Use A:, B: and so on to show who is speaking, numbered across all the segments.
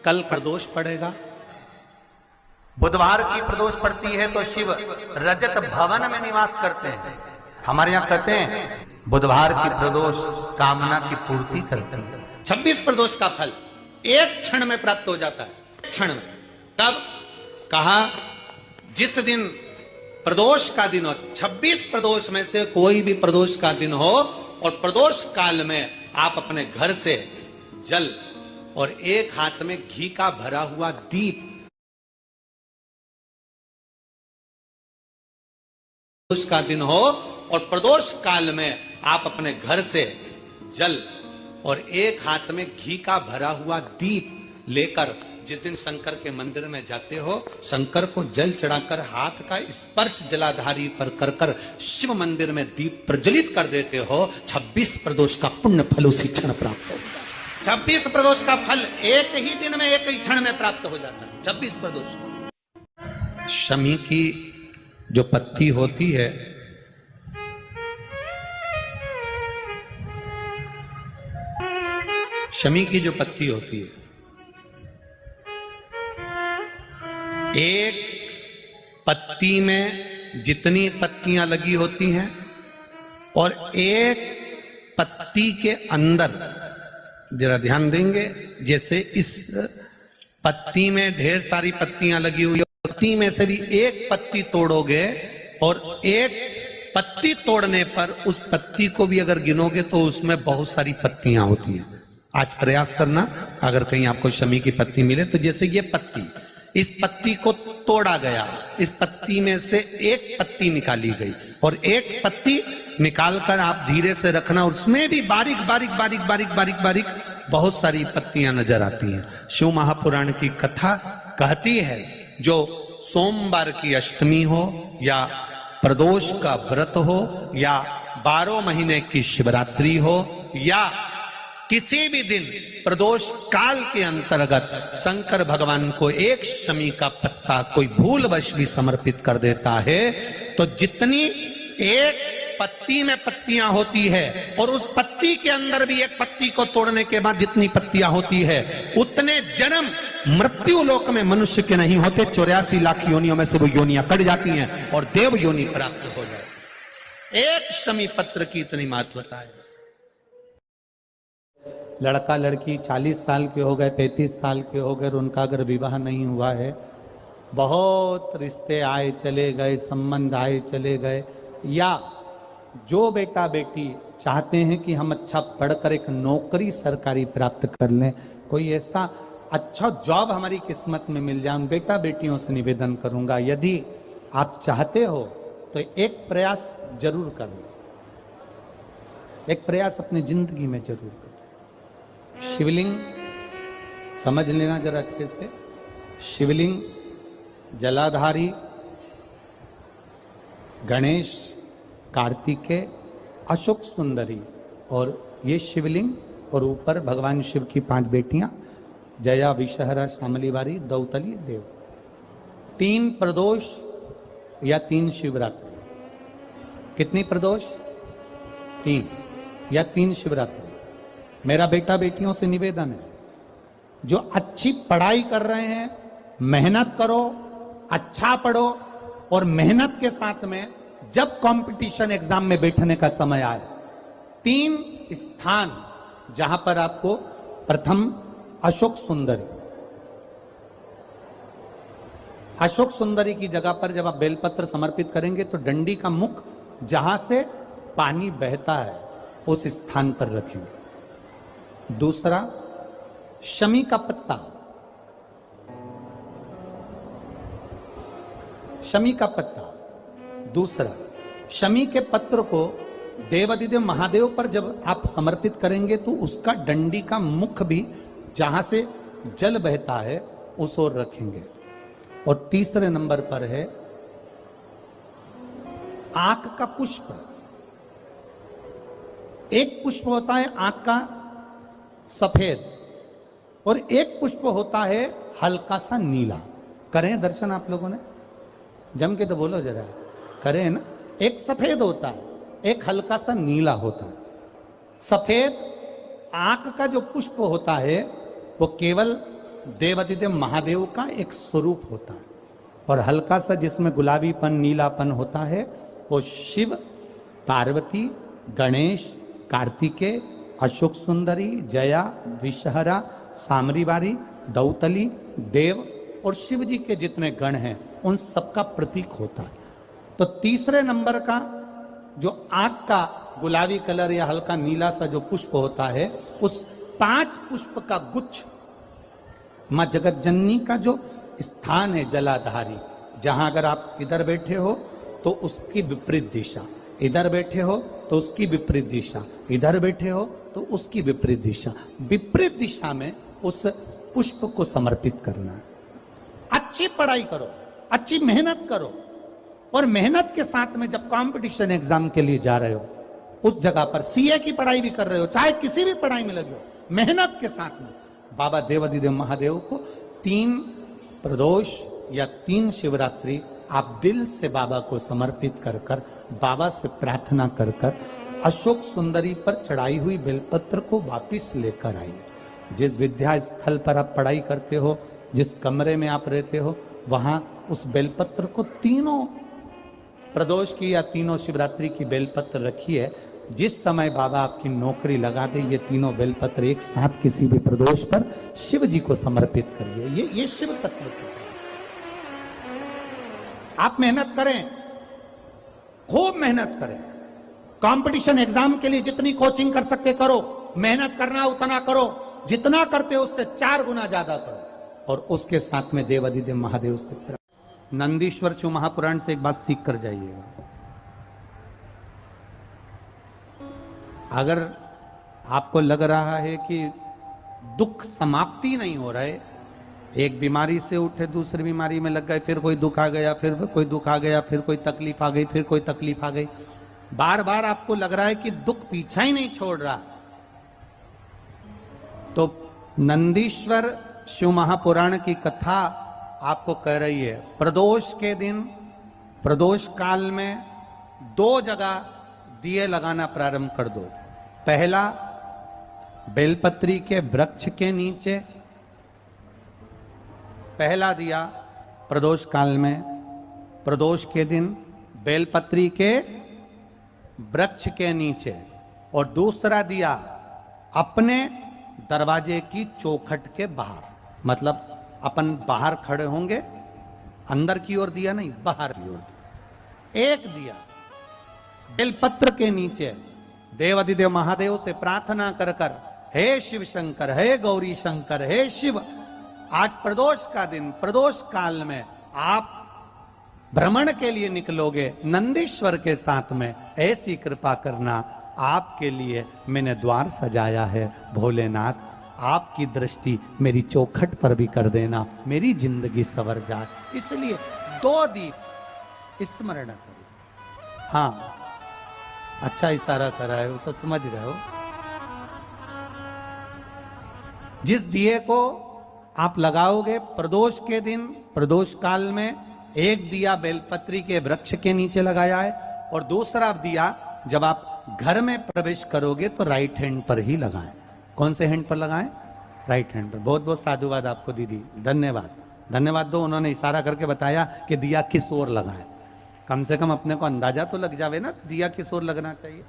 A: कल प्रदोष पड़ेगा।
B: बुधवार की प्रदोष पड़ती है तो शिव रजत भवन में निवास करते हैं। हमारे यहाँ कहते हैं बुधवार की प्रदोष कामना की पूर्ति करती है।
A: 26 प्रदोष का फल एक क्षण में प्राप्त हो जाता है, एक क्षण में। तब कहा जिस दिन प्रदोष का दिन हो, 26 प्रदोष में से कोई भी प्रदोष का दिन हो और प्रदोष काल में आप अपने घर से जल और एक हाथ में घी का भरा हुआ दीप, प्रदोष का दिन हो और प्रदोष काल में आप अपने घर से जल और एक हाथ में घी का भरा हुआ दीप लेकर जिस दिन शंकर के मंदिर में जाते हो, शंकर को जल चढ़ाकर हाथ का स्पर्श जलाधारी पर कर कर शिव मंदिर में दीप प्रज्वलित कर देते हो, 26 प्रदोष का पुण्य फल उसी क्षण प्राप्त होगा। 26 प्रदोष का फल एक ही दिन में, एक ही क्षण में प्राप्त हो जाता है। 26 प्रदोष। शमी की जो पत्ती होती है, शमी की जो पत्ती होती है, एक पत्ती में जितनी पत्तियां लगी होती हैं और एक पत्ती के अंदर, जरा ध्यान देंगे, जैसे इस पत्ती में ढेर सारी पत्तियां लगी हुई, पत्ती में से भी एक पत्ती तोड़ोगे और एक पत्ती तोड़ने पर उस पत्ती को भी अगर गिनोगे तो उसमें बहुत सारी पत्तियां होती हैं। आज प्रयास करना, अगर कहीं आपको शमी की पत्ती मिले तो जैसे ये पत्ती, इस पत्ती को तोड़ा गया, इस पत्ती में से एक पत्ती निकाली गई और एक पत्ती निकालकर आप धीरे से रखना, उसमें भी बारीक बारीक बारीक बारीक बारीक बारीक बहुत सारी पत्तियां नजर आती हैं। शिव महापुराण की कथा कहती है जो सोमवार की अष्टमी हो या प्रदोष का व्रत हो या 12 महीने की शिवरात्रि हो या किसी भी दिन प्रदोष काल के अंतर्गत शंकर भगवान को एक शमी का पत्ता कोई भूलवश भी समर्पित कर देता है तो जितनी एक पत्ती में पत्तियां होती है और उस पत्ती के अंदर भी एक पत्ती को तोड़ने के बाद जितनी पत्तियां होती है उतने जन्म मृत्यु लोक में मनुष्य के नहीं होते। 84 लाख योनियों में से वो योनियां कट जाती हैं और देव योनि प्राप्त हो जाए। एक शमी पत्र की इतनी महत्वता है। लड़का लड़की 40 साल के हो गए, 35 साल के हो गए, उनका अगर विवाह नहीं हुआ है, बहुत रिश्ते आए चले गए, संबंध आए चले गए, या जो बेटा बेटी चाहते हैं कि हम अच्छा पढ़कर एक नौकरी सरकारी प्राप्त कर लें, कोई ऐसा अच्छा जॉब हमारी किस्मत में मिल जाए, उन बेटा बेटियों से निवेदन करूंगा यदि आप चाहते हो तो एक प्रयास जरूर करना, एक प्रयास अपनी जिंदगी में जरूर करना। शिवलिंग समझ लेना जरा अच्छे से, शिवलिंग जलाधारी गणेश, कार्तिकेय, अशोक सुंदरी, और ये शिवलिंग और ऊपर भगवान शिव की 5 बेटियां जया, विषहरा, शामलीवारी, दौतली, देव। 3 प्रदोष या 3 शिवरात्रि। कितनी प्रदोष? 3 या 3 शिवरात्रि। मेरा बेटा बेटियों से निवेदन है, जो अच्छी पढ़ाई कर रहे हैं, मेहनत करो, अच्छा पढ़ो और मेहनत के साथ में जब कंपटीशन एग्जाम में बैठने का समय आए, 3 स्थान जहां पर आपको प्रथम अशोक सुंदरी, अशोक सुंदरी की जगह पर जब आप बेलपत्र समर्पित करेंगे तो डंडी का मुख जहां से पानी बहता है उस स्थान पर रखेंगे। दूसरा शमी का पत्ता, शमी का पत्ता। दूसरा शमी के पत्र को देवादिदेव महादेव पर जब आप समर्पित करेंगे तो उसका डंडी का मुख भी जहां से जल बहता है उस ओर रखेंगे। और तीसरे नंबर पर है आंख का पुष्प। एक पुष्प होता है आंख का सफेद और एक पुष्प होता है हल्का सा नीला। करें दर्शन आप लोगों ने, जम के तो बोलो जरा, करें ना। एक सफेद होता है, एक हल्का सा नीला होता है। सफेद आंख का जो पुष्प होता है वो केवल देवादिदेव महादेव का एक स्वरूप होता है, और हल्का सा जिसमें गुलाबीपन नीलापन होता है वो शिव, पार्वती, गणेश, कार्तिकेय, अशोक सुंदरी, जया, विषहरा, सामरीवारी, दौतली, देव और शिव जी के जितने गण हैं उन सबका प्रतीक होता है। तो तीसरे नंबर का जो आंख का गुलाबी कलर या हल्का नीला सा जो पुष्प होता है, उस 5 पुष्प का गुच्छ मां जगत जननी का जो स्थान है जलाधारी, जहां अगर आप इधर बैठे हो तो उसकी विपरीत दिशा, इधर बैठे हो तो उसकी विपरीत दिशा, इधर बैठे हो तो उसकी विपरीत दिशा, विपरीत दिशा में उस पुष्प को समर्पित करना है। अच्छी पढ़ाई करो, अच्छी मेहनत करो, और मेहनत के साथ में जब कंपटीशन एग्जाम के लिए जा रहे हो, उस जगह पर सीए की पढ़ाई भी कर रहे हो, चाहे किसी भी पढ़ाई में लगे हो, मेहनत के साथ में बाबा देवादिदेव महादेव को 3 प्रदोष या 3 शिवरात्रि आप दिल से बाबा को समर्पित कर कर, बाबा से प्रार्थना कर कर अशोक सुंदरी पर चढ़ाई हुई बेलपत्र को वापिस लेकर आइए। जिस विद्या स्थल पर आप पढ़ाई करते हो, जिस कमरे में आप रहते हो, वहां उस बेलपत्र को 3 प्रदोष की या 3 शिवरात्रि की बेलपत्र रखिए। जिस समय बाबा आपकी नौकरी लगा दे, ये 3 बेलपत्र एक साथ किसी भी प्रदोष पर शिव जी को समर्पित करिए। ये शिव तत्व है। आप मेहनत करें, खूब मेहनत करें, कंपटीशन एग्जाम के लिए जितनी कोचिंग कर सकते करो, मेहनत करना उतना करो, जितना करते हो उससे 4 गुना ज्यादा करो, और उसके साथ में देवादिदेव महादेव से नंदीश्वर शिव महापुराण से एक बात सीख कर जाइएगा। अगर आपको लग रहा है कि दुख समाप्ति नहीं हो रहा है, एक बीमारी से उठे दूसरी बीमारी में लग गए, फिर कोई दुख आ गया, फिर कोई दुख आ गया, फिर कोई तकलीफ आ गई, फिर कोई तकलीफ आ गई, बार बार आपको लग रहा है कि दुख पीछा ही नहीं छोड़ रहा, तो नंदीश्वर शिव महापुराण की कथा आपको कह रही है, प्रदोष के दिन, प्रदोष काल में 2 जगह दिए लगाना प्रारंभ कर दो। पहला, बेलपत्री के वृक्ष के नीचे पहला दिया प्रदोष काल में, प्रदोष के दिन बेलपत्री के वृक्ष के नीचे, और दूसरा दिया अपने दरवाजे की चौखट के बाहर, मतलब अपन बाहर खड़े होंगे, अंदर की ओर दिया नहीं, बाहर की ओर। एक दिया बेलपत्र के नीचे देवादिदेव महादेव से प्रार्थना कर कर, हे शिव शंकर, हे गौरी शंकर, हे शिव, आज प्रदोष का दिन, प्रदोष काल में आप भ्रमण के लिए निकलोगे नंदीश्वर के साथ में, ऐसी कृपा करना, आपके लिए मैंने द्वार सजाया है भोलेनाथ, आपकी दृष्टि मेरी चौखट पर भी कर देना, मेरी जिंदगी संवर जाए। इसलिए 2 दीप स्मरण करो। हाँ, अच्छा इशारा करा है, उसको समझ गए हो। जिस दिए को आप लगाओगे प्रदोष के दिन, प्रदोष काल में, एक दिया बेलपत्री के वृक्ष के नीचे लगाया है, और दूसरा दिया जब आप घर में प्रवेश करोगे तो राइट हैंड पर ही लगाएं। कौन से हैंड पर लगाएं? राइट हैंड पर। बहुत बहुत साधुवाद आपको दीदी, धन्यवाद, धन्यवाद दो। उन्होंने इशारा करके बताया कि दिया किस ओर लगाएं, कम से कम अपने को अंदाजा तो लग जावे ना दिया किस ओर लगना चाहिए।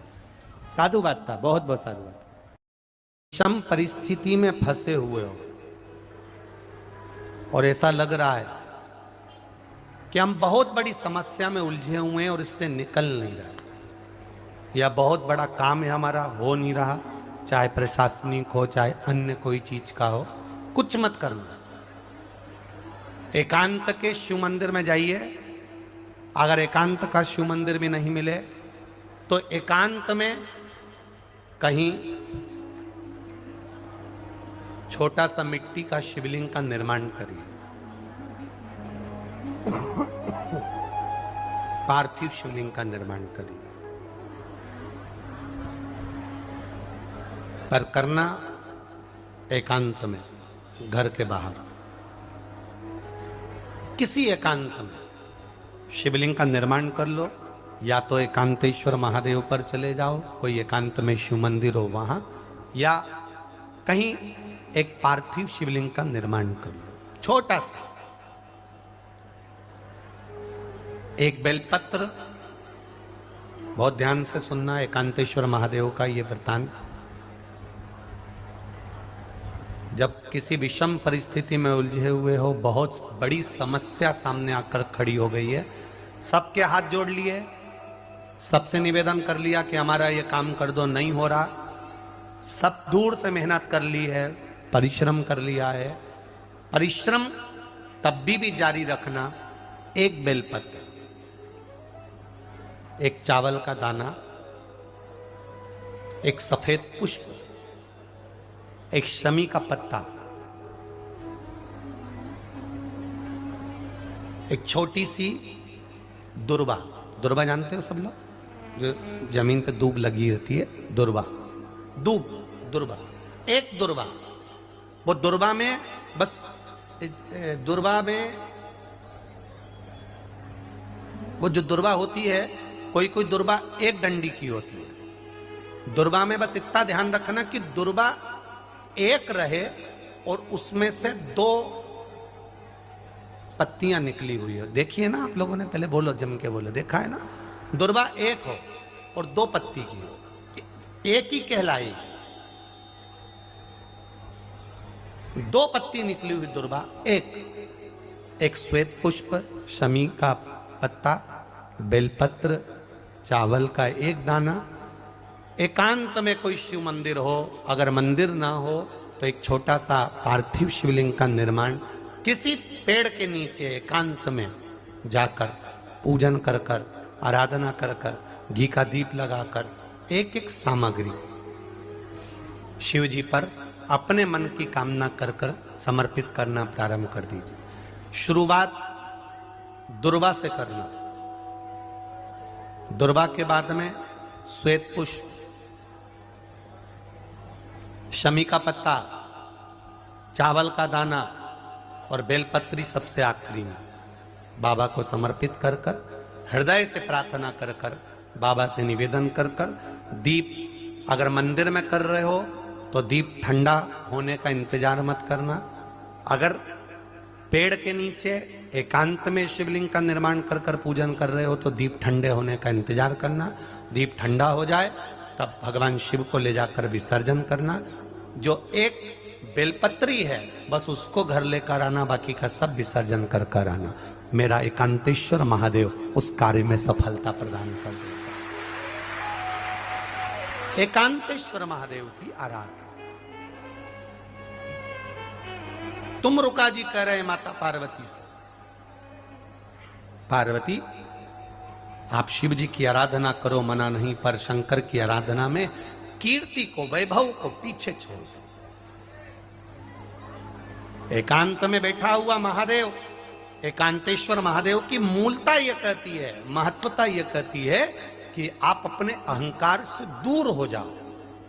A: साधुवाद था, बहुत बहुत साधुवाद। विषम परिस्थिति में फंसे हुए हो और ऐसा लग रहा है कि हम बहुत बड़ी समस्या में उलझे हुए हैं और इससे निकल नहीं रहे, या बहुत बड़ा काम है हमारा, हो नहीं रहा, चाहे प्रशासनिक हो चाहे अन्य कोई चीज का हो, कुछ मत करना। एकांत के शिव मंदिर में जाइए, अगर एकांत का शिव मंदिर भी नहीं मिले तो एकांत में कहीं छोटा सा मिट्टी का शिवलिंग का निर्माण करिए, पार्थिव शिवलिंग का निर्माण करिए, पर करना एकांत में, घर के बाहर किसी एकांत में शिवलिंग का निर्माण कर लो। या तो एकांतेश्वर महादेव पर चले जाओ, कोई एकांत में शिव मंदिर हो वहां, या कहीं एक पार्थिव शिवलिंग का निर्माण कर लो, छोटा सा। एक बेलपत्र, बहुत ध्यान से सुनना, एकांतेश्वर महादेव का ये वृतांत। जब किसी विषम परिस्थिति में उलझे हुए हो, बहुत बड़ी समस्या सामने आकर खड़ी हो गई है, सबके हाथ जोड़ लिए, सबसे निवेदन कर लिया कि हमारा ये काम कर दो, नहीं हो रहा, सब दूर से मेहनत कर ली है, परिश्रम कर लिया है, परिश्रम तब भी जारी रखना। एक बेलपत्र, एक चावल का दाना, एक सफेद पुष्प, एक शमी का पत्ता, एक छोटी सी दुर्वा। दुर्वा जानते हो सब लोग, जो जमीन पे दूब लगी रहती है, दुर्वा, दूब, दुर्वा, एक दुर्वा। वो दुर्वा में बस, दुर्वा में वो जो दुर्वा होती है, कोई कोई दुर्वा एक डंडी की होती है। दुर्वा में बस इतना ध्यान रखना कि दुर्वा एक रहे और उसमें से 2 पत्तियां निकली हुई हो। देखिए ना आप लोगों ने, पहले बोलो, जम के बोलो, देखा है ना? दुर्वा एक हो और 2 पत्ती की हो, एक ही कहलाएगी। 2 पत्ती निकली हुई दुर्वा, एक श्वेत पुष्प, शमी का पत्ता, बेलपत्र, चावल का एक दाना। एकांत में कोई शिव मंदिर हो, अगर मंदिर ना हो तो एक छोटा सा पार्थिव शिवलिंग का निर्माण किसी पेड़ के नीचे एकांत में जाकर पूजन कर कर, आराधना कर कर, घी का दीप लगाकर, एक एक सामग्री शिव जी पर अपने मन की कामना कर कर समर्पित करना प्रारंभ कर दीजिए। शुरुआत दुर्वा से करना। दुर्वा के बाद में श्वेत पुष्प, शमी का पत्ता, चावल का दाना और बेलपत्री सबसे आखिरी में बाबा को समर्पित कर कर, हृदय से प्रार्थना कर कर, बाबा से निवेदन कर कर, दीप अगर मंदिर में कर रहे हो तो दीप ठंडा होने का इंतजार मत करना। अगर पेड़ के नीचे एकांत में शिवलिंग का निर्माण कर कर पूजन कर रहे हो तो दीप ठंडे होने का इंतजार करना। दीप ठंडा हो जाए तब भगवान शिव को ले जाकर विसर्जन करना। जो एक बेलपत्री है बस उसको घर लेकर आना, बाकी का सब विसर्जन कर कर आना। मेरा एकांतेश्वर महादेव उस कार्य में सफलता प्रदान कर देगा। एकांतेश्वर महादेव की आराधना। तुम रुका जी कह रहे माता पार्वती से, पार्वती आप शिव जी की आराधना करो, मना नहीं, पर शंकर की आराधना में कीर्ति को, वैभव को पीछे छोड़। एकांत में बैठा हुआ महादेव, एकांतेश्वर महादेव की मूलता यह कहती है, महत्वता यह कहती है कि आप अपने अहंकार से दूर हो जाओ।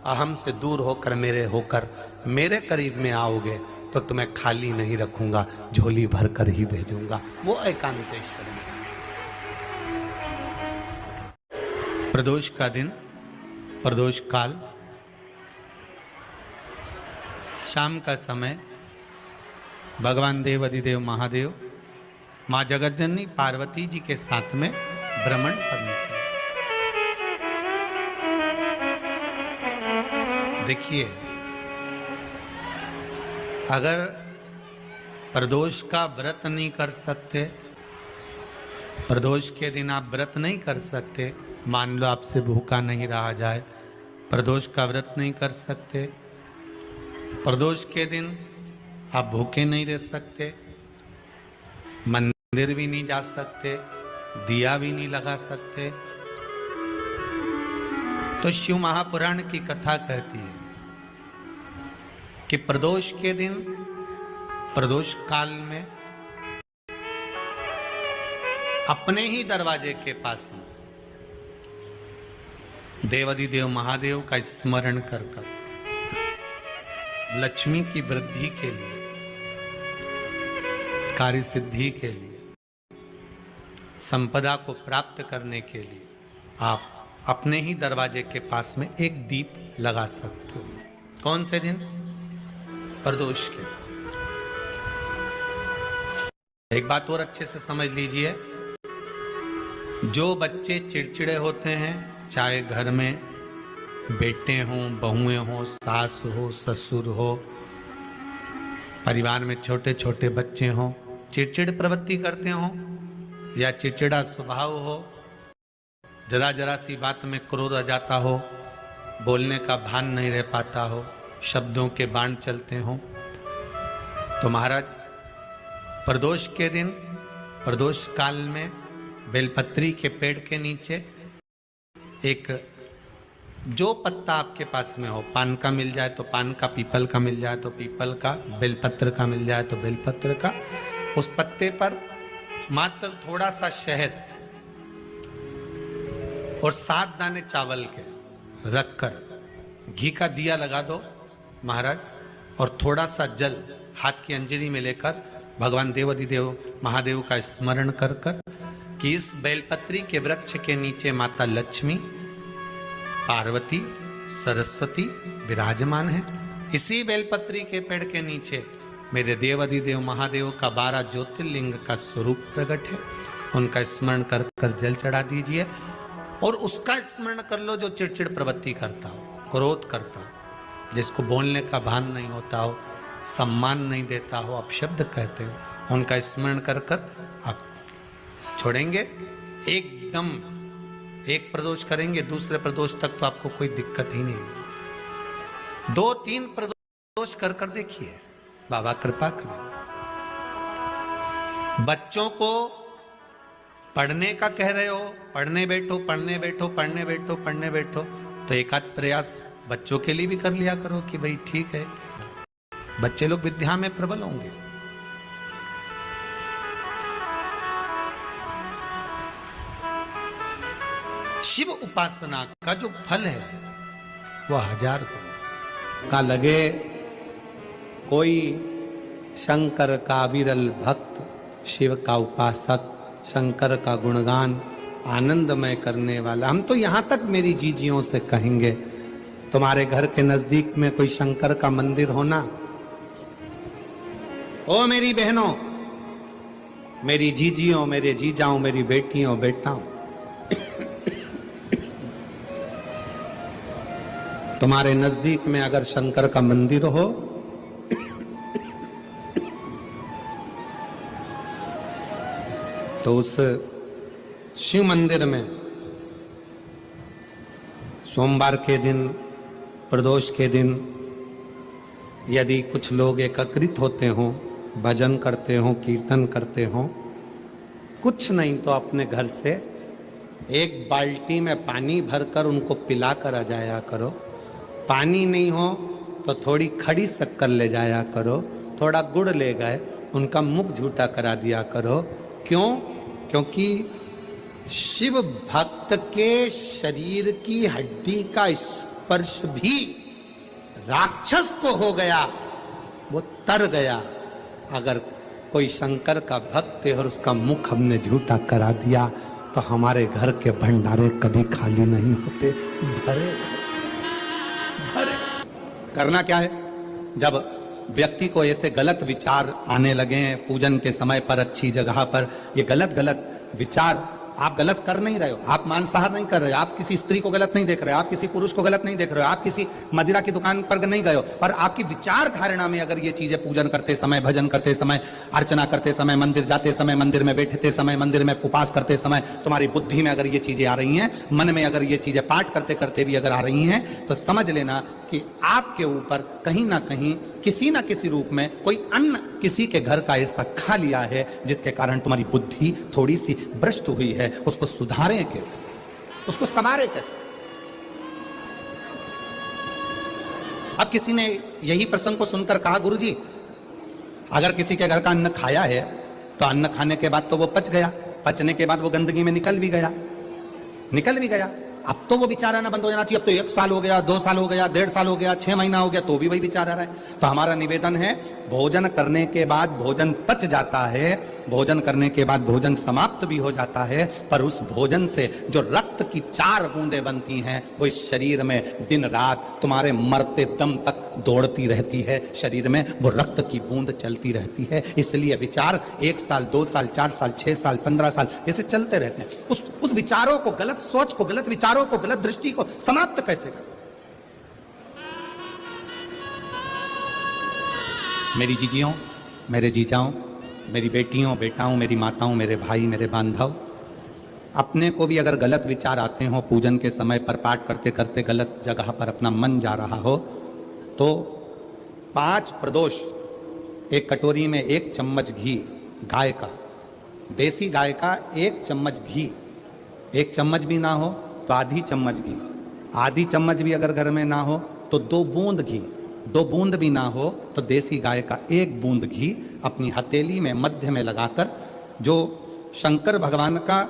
A: अहम से दूर होकर मेरे करीब में आओगे तो तुम्हें खाली नहीं रखूंगा, झोली भर कर ही भेजूंगा। वो एकांतेश्वर। प्रदोष का दिन, प्रदोष काल, शाम का समय, भगवान देव अधिदेव महादेव माँ जगतजननी पार्वती जी के साथ में भ्रमण पर निकले। देखिए, अगर प्रदोष का व्रत नहीं कर सकते, प्रदोष के दिन आप व्रत नहीं कर सकते, मान लो आपसे भूखा नहीं रहा जाए, प्रदोष का व्रत नहीं कर सकते, प्रदोष के दिन आप भूखे नहीं रह सकते, मंदिर भी नहीं जा सकते, दिया भी नहीं लगा सकते, तो शिव महापुराण की कथा कहती है कि प्रदोष के दिन, प्रदोष काल में अपने ही दरवाजे के पास देवाधिदेव महादेव का स्मरण कर कर लक्ष्मी की वृद्धि के लिए, कार्य सिद्धि के लिए, संपदा को प्राप्त करने के लिए आप अपने ही दरवाजे के पास में एक दीप लगा सकते हो। कौन से दिन? प्रदोष के। एक बात और अच्छे से समझ लीजिए, जो बच्चे चिड़चिड़े होते हैं, चाहे घर में बेटे हों, बहुएं हों, सास हो, ससुर हो, परिवार में छोटे छोटे बच्चे हों, चिड़चिड़ प्रवृत्ति करते हों या चिड़चिड़ा स्वभाव हो, जरा जरा सी बात में क्रोध आ जाता हो, बोलने का भान नहीं रह पाता हो, शब्दों के बाण चलते हों, तो महाराज प्रदोष के दिन, प्रदोष काल में बेलपत्री के पेड़ के नीचे एक जो पत्ता आपके पास में हो, पान का मिल जाए तो पान का, पीपल का मिल जाए तो पीपल का, बेलपत्र का मिल जाए तो बेलपत्र का, उस पत्ते पर मात्र थोड़ा सा शहद और 7 दाने चावल के रखकर घी का दिया लगा दो महाराज, और थोड़ा सा जल हाथ की अंजलि में लेकर भगवान देवाधिदेव महादेव का स्मरण कर कर कि इस बेलपत्री के वृक्ष के नीचे माता लक्ष्मी, पार्वती, सरस्वती विराजमान है। इसी बेलपत्री के पेड़ के नीचे मेरे देवाधिदेव महादेव का 12 ज्योतिर्लिंग का स्वरूप प्रकट है। उनका स्मरण कर कर जल चढ़ा दीजिए और उसका स्मरण कर लो जो चिड़चिड़ प्रवृत्ति करता हो, क्रोध करता हो, जिसको बोलने का भान नहीं होता हो, सम्मान नहीं देता हो, अपशब्द कहते हो, उनका स्मरण कर कर आप छोड़ेंगे। एकदम एक प्रदोष करेंगे, दूसरे प्रदोष तक तो आपको कोई दिक्कत ही नहीं। 2-3 प्रदोष कर कर देखिए, बाबा कृपा करें। बच्चों को पढ़ने का कह रहे हो, पढ़ने बैठो, पढ़ने बैठो, पढ़ने बैठो, पढ़ने बैठो, तो एक आध प्रयास बच्चों के लिए भी कर लिया करो कि भाई ठीक है, बच्चे लोग विद्या में प्रबल होंगे। शिव उपासना का जो फल है वह 1000 गुना का लगे। कोई शंकर का विरल भक्त, शिव का उपासक, शंकर का गुणगान आनंदमय करने वाला। हम तो यहां तक मेरी जीजियों से कहेंगे, तुम्हारे घर के नजदीक में कोई शंकर का मंदिर होना, ओ मेरी बहनों, मेरी जीजियों, मेरे जीजाओं, मेरी बेटियों, बेटाओं, तुम्हारे नजदीक में अगर शंकर का मंदिर हो तो उस शिव मंदिर में सोमवार के दिन, प्रदोष के दिन यदि कुछ लोग एकत्रित होते हों, भजन करते हों, कीर्तन करते हों, कुछ नहीं तो अपने घर से एक बाल्टी में पानी भरकर उनको पिला कर आ जाया करो। पानी नहीं हो तो थोड़ी खड़ी शक्कर ले जाया करो, थोड़ा गुड़ ले गए, उनका मुख झूठा करा दिया करो। क्यों? क्योंकि शिव भक्त के शरीर की हड्डी का स्पर्श भी राक्षस को हो गया, वो तर गया। अगर कोई शंकर का भक्त है और उसका मुख हमने झूठा करा दिया तो हमारे घर के भंडारे कभी खाली नहीं होते, भरे भरे। करना क्या है? जब व्यक्ति को ऐसे गलत विचार आने लगे हैं पूजन के समय पर, अच्छी जगह पर, ये गलत गलत विचार, आप गलत कर नहीं रहे हो, आप मांसाहार नहीं कर रहे हो, आप किसी स्त्री को गलत नहीं देख रहे हो, आप किसी पुरुष को गलत नहीं देख रहे हो, आप किसी मदिरा की दुकान पर नहीं गए हो, पर आपकी विचार धारणा में अगर ये चीजें पूजन करते समय, भजन करते समय, अर्चना करते समय, मंदिर जाते समय, मंदिर में बैठते समय, मंदिर में उपवास करते समय, तुम्हारी बुद्धि में अगर ये चीजें आ रही हैं, मन में अगर ये चीजें पाठ करते करते भी अगर आ रही हैं, तो समझ लेना कि आपके ऊपर कहीं ना कहीं किसी ना किसी रूप में कोई अन्न किसी के घर का ऐसा खा लिया है जिसके कारण तुम्हारी बुद्धि थोड़ी सी भ्रष्ट हुई है। उसको सुधारें कैसे, उसको संवारें कैसे? अब किसी ने यही प्रसंग को सुनकर कहा, गुरुजी अगर किसी के घर का अन्न खाया है तो अन्न खाने के बाद तो वो पच गया, पचने के बाद वो गंदगी में निकल भी गया। अब तो वो विचार आना बंद हो जाना चाहिए। अब तो 1 साल हो गया, 2 साल हो गया, 1.5 साल हो गया, 6 महीना हो गया, तो भी वही विचार आ रहा है। तो हमारा निवेदन है, भोजन करने के बाद भोजन पच जाता है, भोजन करने के बाद भोजन समाप्त भी हो जाता है, पर उस भोजन से जो रक्त की 4 बूंदें बनती हैं वो इस शरीर में दिन रात तुम्हारे मरते दम तक दौड़ती रहती है शरीर में, वो रक्त की बूंद चलती रहती है। इसलिए विचार 1 साल 2 साल 4 साल 6 साल 15 साल जैसे चलते रहते हैं। उस विचारों को, गलत सोच को, गलत विचारों को, गलत दृष्टि को समाप्त कैसे करें? मेरी जीजियों, मेरे जीजाओं, मेरी बेटियों, बेटाओं, मेरी माताओं, मेरे भाई, मेरे बांधव, अपने को भी अगर गलत विचार आते हो, पूजन के समय पर पाठ करते करते गलत जगह पर अपना मन जा रहा हो, तो 5 प्रदोष, एक कटोरी में 1 चम्मच घी, गाय का, देसी गाय का 1 चम्मच घी, 1 चम्मच भी ना हो तो आधी चम्मच घी, आधी चम्मच भी अगर घर में ना हो तो 2 बूंद घी, 2 बूंद भी ना हो तो देसी गाय का 1 बूंद घी अपनी हथेली में मध्य में लगाकर, जो शंकर भगवान का,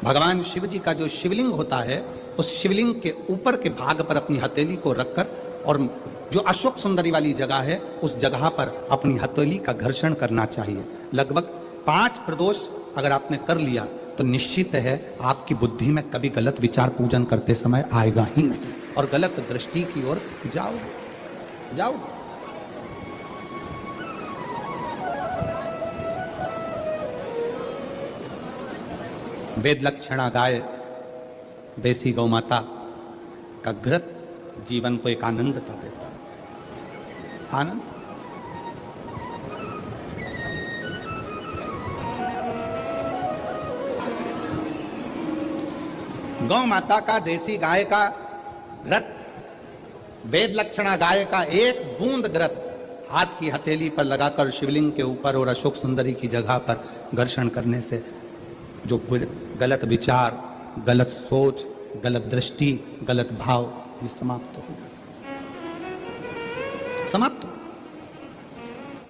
A: भगवान शिव जी का जो शिवलिंग होता है, उस शिवलिंग के ऊपर के भाग पर अपनी हथेली को रखकर, और जो अशोक सुंदरी वाली जगह है उस जगह पर अपनी हथेली का घर्षण करना चाहिए। लगभग 5 प्रदोष अगर आपने कर लिया तो निश्चित है आपकी बुद्धि में कभी गलत विचार पूजन करते समय आएगा ही नहीं, और गलत दृष्टि की ओर जाओ। वेद लक्षणा गाय, देसी गौ माता का घृत जीवन को एक आनंदता देता है। आनंद। गौ माता का, देसी गाय का घृत, वेद लक्षणा गाय का 1 बूंद घृत हाथ की हथेली पर लगाकर शिवलिंग के ऊपर और अशोक सुंदरी की जगह पर घर्षण करने से जो गलत विचार, गलत सोच, गलत दृष्टि, गलत भाव, ये समाप्त हो जाता है, समाप्त